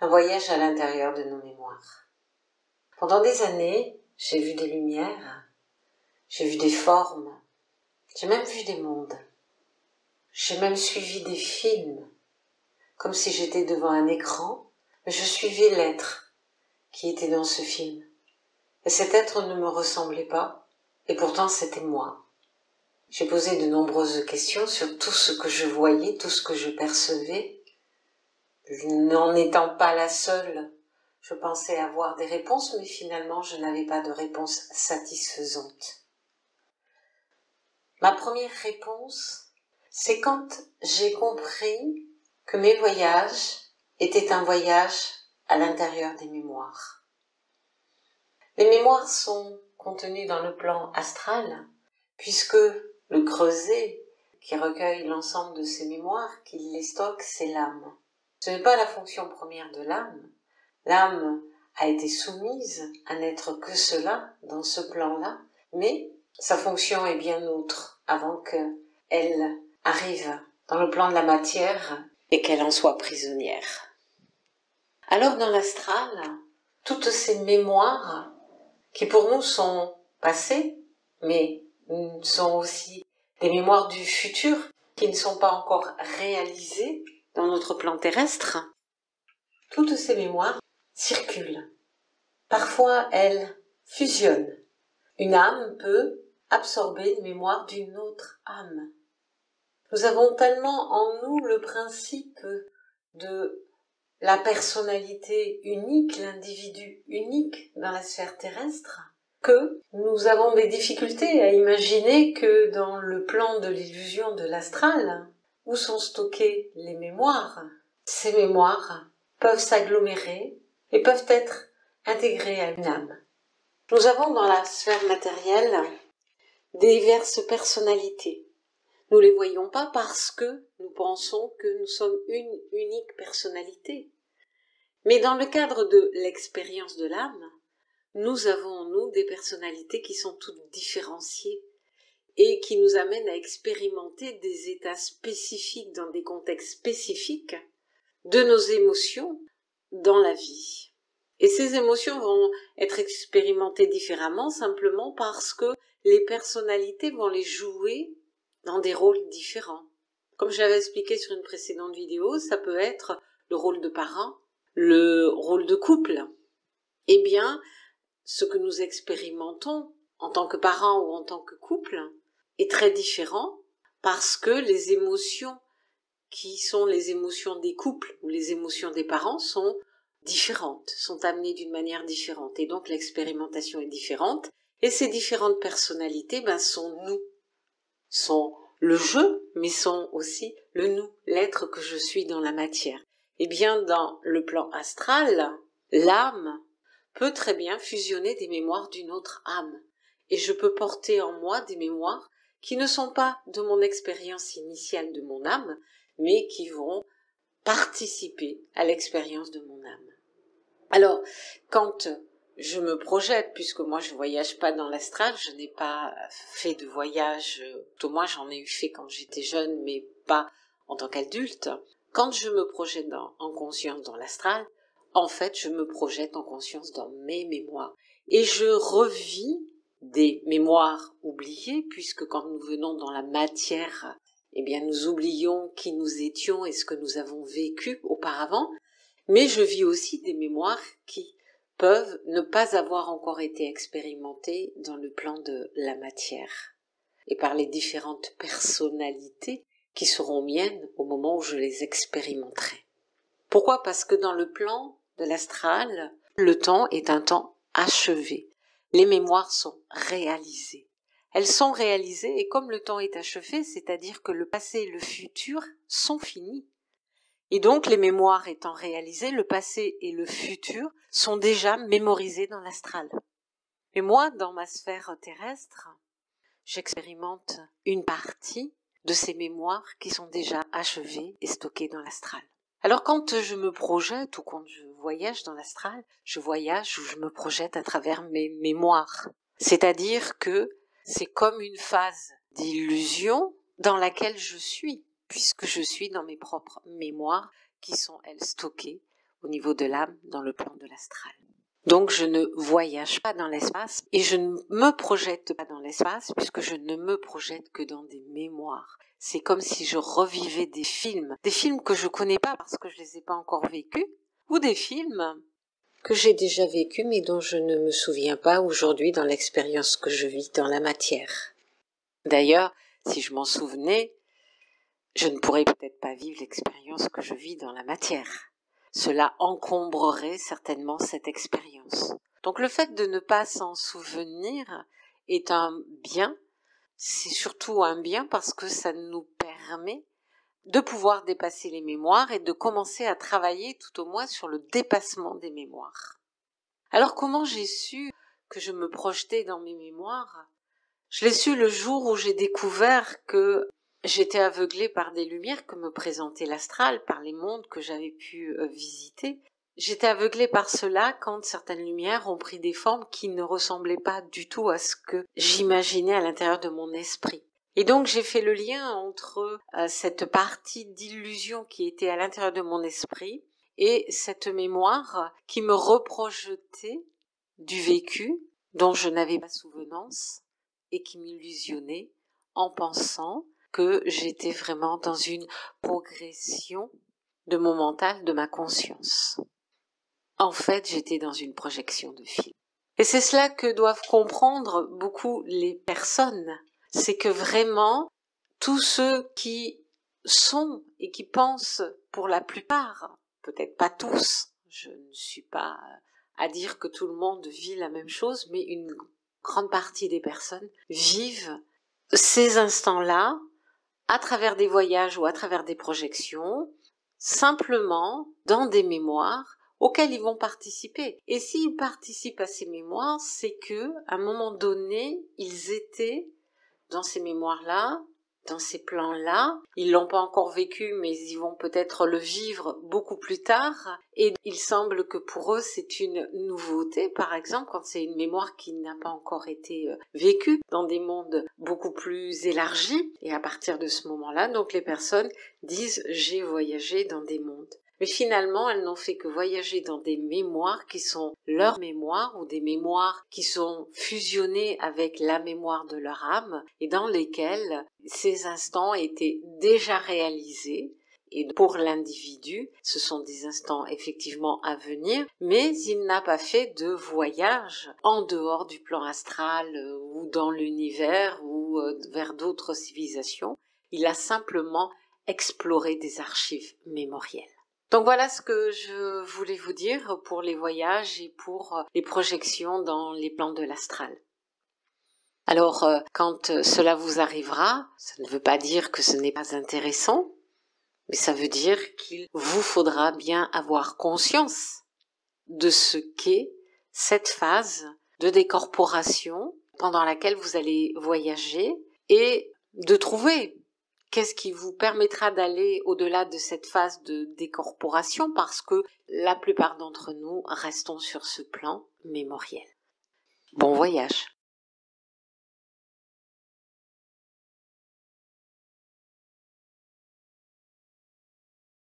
un voyage à l'intérieur de nos mémoires. Pendant des années, j'ai vu des lumières, j'ai vu des formes, j'ai même vu des mondes. J'ai même suivi des films, comme si j'étais devant un écran, mais je suivais l'être qui était dans ce film. Et cet être ne me ressemblait pas, et pourtant c'était moi. J'ai posé de nombreuses questions sur tout ce que je voyais, tout ce que je percevais. N'en étant pas la seule, je pensais avoir des réponses, mais finalement je n'avais pas de réponse satisfaisante. Ma première réponse, c'est quand j'ai compris que mes voyages étaient un voyage à l'intérieur des mémoires. Les mémoires sont contenues dans le plan astral, puisque le creuset qui recueille l'ensemble de ces mémoires, qui les stocke, c'est l'âme. Ce n'est pas la fonction première de l'âme. L'âme a été soumise à n'être que cela, dans ce plan-là, mais sa fonction est bien autre avant qu'elle arrive dans le plan de la matière et qu'elle en soit prisonnière. Alors dans l'astral, toutes ces mémoires qui pour nous sont passées, mais sont aussi des mémoires du futur qui ne sont pas encore réalisées dans notre plan terrestre, toutes ces mémoires circulent. Parfois, elles fusionnent. Une âme peut absorber les mémoires d'une autre âme. Nous avons tellement en nous le principe de la personnalité unique, l'individu unique dans la sphère terrestre, que nous avons des difficultés à imaginer que dans le plan de l'illusion de l'astral, où sont stockées les mémoires, ces mémoires peuvent s'agglomérer et peuvent être intégrées à une âme. Nous avons dans la sphère matérielle des diverses personnalités. Nous ne les voyons pas parce que nous pensons que nous sommes une unique personnalité. Mais dans le cadre de l'expérience de l'âme, nous avons en nous des personnalités qui sont toutes différenciées et qui nous amènent à expérimenter des états spécifiques dans des contextes spécifiques de nos émotions dans la vie. Et ces émotions vont être expérimentées différemment simplement parce que les personnalités vont les jouer dans des rôles différents. Comme j'avais expliqué sur une précédente vidéo, ça peut être le rôle de parent, le rôle de couple. Eh bien, ce que nous expérimentons en tant que parents ou en tant que couple est très différent parce que les émotions qui sont les émotions des couples ou les émotions des parents sont différentes, sont amenées d'une manière différente et donc l'expérimentation est différente et ces différentes personnalités sont nous, sont le je mais sont aussi le nous, l'être que je suis dans la matière. Eh bien dans le plan astral, l'âme peut très bien fusionner des mémoires d'une autre âme et je peux porter en moi des mémoires qui ne sont pas de mon expérience initiale de mon âme mais qui vont participer à l'expérience de mon âme. Alors, quand je me projette, puisque moi je voyage pas dans l'astral, je n'ai pas fait de voyage, tout moins j'en ai eu fait quand j'étais jeune, mais pas en tant qu'adulte. Quand je me projette en conscience dans l'astral, en fait je me projette en conscience dans mes mémoires. Et je revis des mémoires oubliées, puisque quand nous venons dans la matière, eh bien nous oublions qui nous étions et ce que nous avons vécu auparavant, mais je vis aussi des mémoires qui peuvent ne pas avoir encore été expérimentées dans le plan de la matière et par les différentes personnalités qui seront miennes au moment où je les expérimenterai. Pourquoi ? Parce que dans le plan de l'astral, le temps est un temps achevé. Les mémoires sont réalisées. Elles sont réalisées et comme le temps est achevé, c'est-à-dire que le passé et le futur sont finis. Et donc les mémoires étant réalisées, le passé et le futur sont déjà mémorisés dans l'astral. Mais moi, dans ma sphère terrestre, j'expérimente une partie de ces mémoires qui sont déjà achevées et stockées dans l'astral. Alors quand je me projette ou quand je voyage dans l'astral, je voyage ou je me projette à travers mes mémoires. C'est-à-dire que c'est comme une phase d'illusion dans laquelle je suis, puisque je suis dans mes propres mémoires qui sont, elles, stockées au niveau de l'âme dans le plan de l'astral. Donc je ne voyage pas dans l'espace et je ne me projette pas dans l'espace puisque je ne me projette que dans des mémoires. C'est comme si je revivais des films que je connais pas parce que je les ai pas encore vécus, ou des films que j'ai déjà vécus mais dont je ne me souviens pas aujourd'hui dans l'expérience que je vis dans la matière. D'ailleurs, si je m'en souvenais, je ne pourrais peut-être pas vivre l'expérience que je vis dans la matière. Cela encombrerait certainement cette expérience. Donc le fait de ne pas s'en souvenir est un bien, c'est surtout un bien parce que ça nous permet de pouvoir dépasser les mémoires et de commencer à travailler tout au moins sur le dépassement des mémoires. Alors comment j'ai su que je me projetais dans mes mémoires ? Je l'ai su le jour où j'ai découvert que j'étais aveuglée par des lumières que me présentait l'astral, par les mondes que j'avais pu visiter. J'étais aveuglée par cela quand certaines lumières ont pris des formes qui ne ressemblaient pas du tout à ce que j'imaginais à l'intérieur de mon esprit. Et donc j'ai fait le lien entre cette partie d'illusion qui était à l'intérieur de mon esprit et cette mémoire qui me reprojetait du vécu dont je n'avais pas souvenance et qui m'illusionnait en pensant que j'étais vraiment dans une progression de mon mental, de ma conscience. En fait, j'étais dans une projection de film. Et c'est cela que doivent comprendre beaucoup les personnes. C'est que vraiment, tous ceux qui sont et qui pensent pour la plupart, peut-être pas tous, je ne suis pas à dire que tout le monde vit la même chose, mais une grande partie des personnes vivent ces instants-là à travers des voyages ou à travers des projections, simplement dans des mémoires auxquelles ils vont participer. Et s'ils participent à ces mémoires, c'est que à un moment donné, ils étaient dans ces mémoires-là, dans ces plans-là. Ils l'ont pas encore vécu, mais ils vont peut-être le vivre beaucoup plus tard. Et il semble que pour eux, c'est une nouveauté, par exemple, quand c'est une mémoire qui n'a pas encore été vécue dans des mondes beaucoup plus élargis. Et à partir de ce moment-là, donc les personnes disent « j'ai voyagé dans des mondes ». Mais finalement, elles n'ont fait que voyager dans des mémoires qui sont leurs mémoires ou des mémoires qui sont fusionnées avec la mémoire de leur âme et dans lesquelles ces instants étaient déjà réalisés. Et pour l'individu, ce sont des instants effectivement à venir, mais il n'a pas fait de voyage en dehors du plan astral ou dans l'univers ou vers d'autres civilisations. Il a simplement exploré des archives mémorielles. Donc voilà ce que je voulais vous dire pour les voyages et pour les projections dans les plans de l'astral. Alors, quand cela vous arrivera, ça ne veut pas dire que ce n'est pas intéressant, mais ça veut dire qu'il vous faudra bien avoir conscience de ce qu'est cette phase de décorporation pendant laquelle vous allez voyager et de trouver qu'est-ce qui vous permettra d'aller au-delà de cette phase de décorporation parce que la plupart d'entre nous restons sur ce plan mémoriel. Bon voyage!